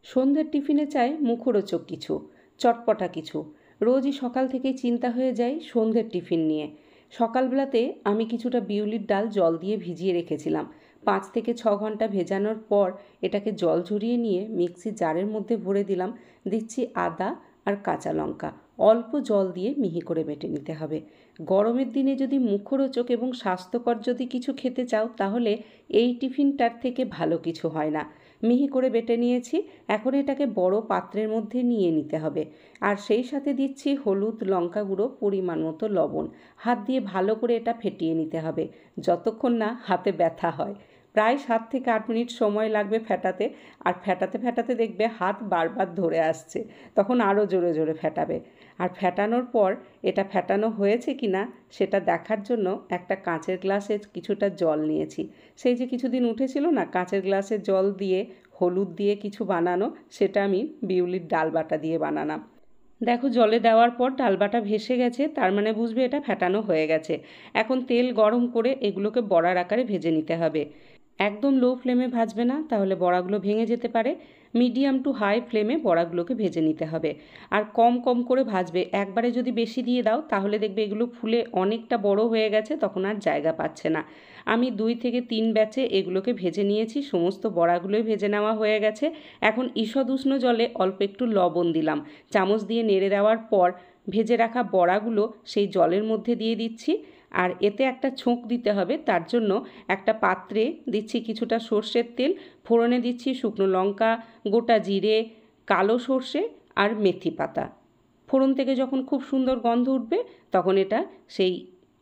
সন্ধ্যের টিফিনে চাই মুখরোচক কিছু, চটপটা কিছু। রোজই সকাল থেকেই চিন্তা হয়ে যায় সন্ধ্যের টিফিন নিয়ে। সকালবেলাতে আমি কিছুটা বিউলির ডাল জল দিয়ে ভিজিয়ে রেখেছিলাম। 5 থেকে 6 ঘন্টা ভেজানোর পর এটাকে জল ঝরিয়ে নিয়ে মিক্সির জারের মধ্যে ভরে দিলাম। দিচ্ছি আদা আর কাঁচা লঙ্কা। অল্প জল দিয়ে মিহি করে বেটে নিতে হবে। গরমের দিনে যদি মুখরোচক এবং স্বাস্থ্যকর যদি কিছু খেতে চাও, তাহলে এই টিফিনটার থেকে ভালো কিছু হয় না। মিহি করে বেটে নিয়েছি। এখন এটাকে বড় পাত্রের মধ্যে নিয়ে নিতে হবে। আর সেই সাথে দিচ্ছি হলুদ, লঙ্কা গুঁড়ো, পরিমাণ মতো লবণ। হাত দিয়ে ভালো করে এটা ফেটিয়ে নিতে হবে যতক্ষণ না হাতে ব্যথা হয়। প্রায় 7 থেকে 8 মিনিট সময় লাগবে ফেটাতে। আর ফেটাতে ফেটাতে দেখবে হাত বারবার ধরে আসছে, তখন আরও জোরে জোরে ফেটাবে। আর ফেটানোর পর এটা ফেটানো হয়েছে কি না সেটা দেখার জন্য একটা কাঁচের গ্লাসে কিছুটা জল নিয়েছি। সেই যে কিছুদিন উঠেছিল না কাঁচের গ্লাসে জল দিয়ে হলুদ দিয়ে কিছু বানানো, সেটা আমি বিউলির ডাল বাটা দিয়ে বানালাম। দেখো জলে দেওয়ার পর ডাল বাটা ভেসে গেছে, তার মানে বুঝবে এটা ফেটানো হয়ে গেছে। এখন তেল গরম করে এগুলোকে বড়ার আকারে ভেজে নিতে হবে। একদম লো ফ্লেমে ভাজবে না, তাহলে বড়াগুলো ভেঙে যেতে পারে। মিডিয়াম টু হাই ফ্লেমে বড়াগুলোকে ভেজে নিতে হবে। আর কম কম করে ভাজবে। একবারে যদি বেশি দিয়ে দাও তাহলে দেখবে এগুলো ফুলে অনেকটা বড় হয়ে গেছে, তখন আর জায়গা পাচ্ছে না। আমি 2 থেকে 3 ব্যাচে এগুলোকে ভেজে নিয়েছি। সমস্ত বড়াগুলোই ভেজে নেওয়া হয়ে গেছে। এখন ঈষৎ উষ্ণ জলে অল্প একটু লবণ দিলাম। চামচ দিয়ে নেড়ে দেওয়ার পর ভেজে রাখা বড়াগুলো সেই জলের মধ্যে দিয়ে দিচ্ছি। আর এতে একটা ছোঁক দিতে হবে, তার জন্য একটা পাত্রে দিচ্ছি কিছুটা সর্ষের তেল। ফোড়নে দিচ্ছি শুকনো লঙ্কা, গোটা জিরে, কালো সর্ষে আর মেথি পাতা। ফোড়ন থেকে যখন খুব সুন্দর গন্ধ উঠবে তখন এটা সেই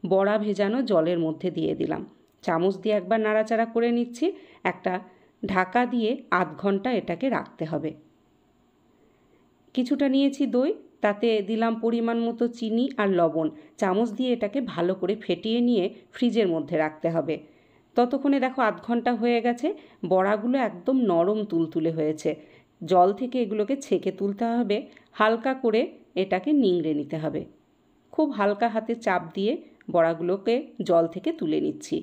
বড়া ভেজানো জলের মধ্যে দিয়ে দিলাম। চামচ দিয়ে একবার নাড়াচাড়া করে নিচ্ছি। একটা ঢাকা দিয়ে আধ ঘন্টা এটাকে রাখতে হবে। কিছুটা নিয়েছি দই, তাতে দিলাম পরিমাণ মতো চিনি আর লবণ। চামচ দিয়ে এটাকে ভালো করে ফেটিয়ে নিয়ে ফ্রিজের মধ্যে রাখতে হবে। ততক্ষণে দেখো আধ ঘন্টা হয়ে গেছে। বড়াগুলো একদম নরম তুলতুলে হয়েছে। জল থেকে এগুলোকে ছেঁকে তুলতে হবে। হালকা করে এটাকে নিংড়ে নিতে হবে। খুব হালকা হাতে চাপ দিয়ে বড়াগুলোকে জল থেকে তুলে নিচ্ছি।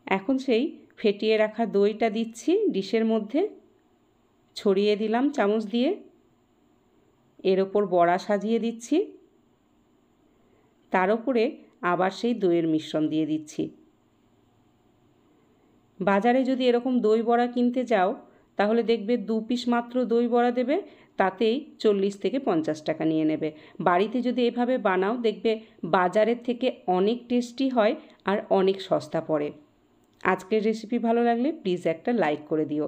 এখন সেই ফেটিয়ে রাখা দইটা দিচ্ছি ডিশের মধ্যে, ছড়িয়ে দিলাম চামচ দিয়ে। এর ওপর বড়া সাজিয়ে দিচ্ছি। তার ওপরে আবার সেই দইয়ের মিশ্রণ দিয়ে দিচ্ছি। বাজারে যদি এরকম দই বড়া কিনতে যাও তাহলে দেখবে 2 পিস মাত্র দই বড়া দেবে, তাতেই 40 থেকে 50 টাকা নিয়ে নেবে। বাড়িতে যদি এভাবে বানাও দেখবে বাজারের থেকে অনেক টেস্টি হয় আর অনেক সস্তা পড়ে। আজকের রেসিপি ভালো লাগলে প্লিজ একটা লাইক করে দিও।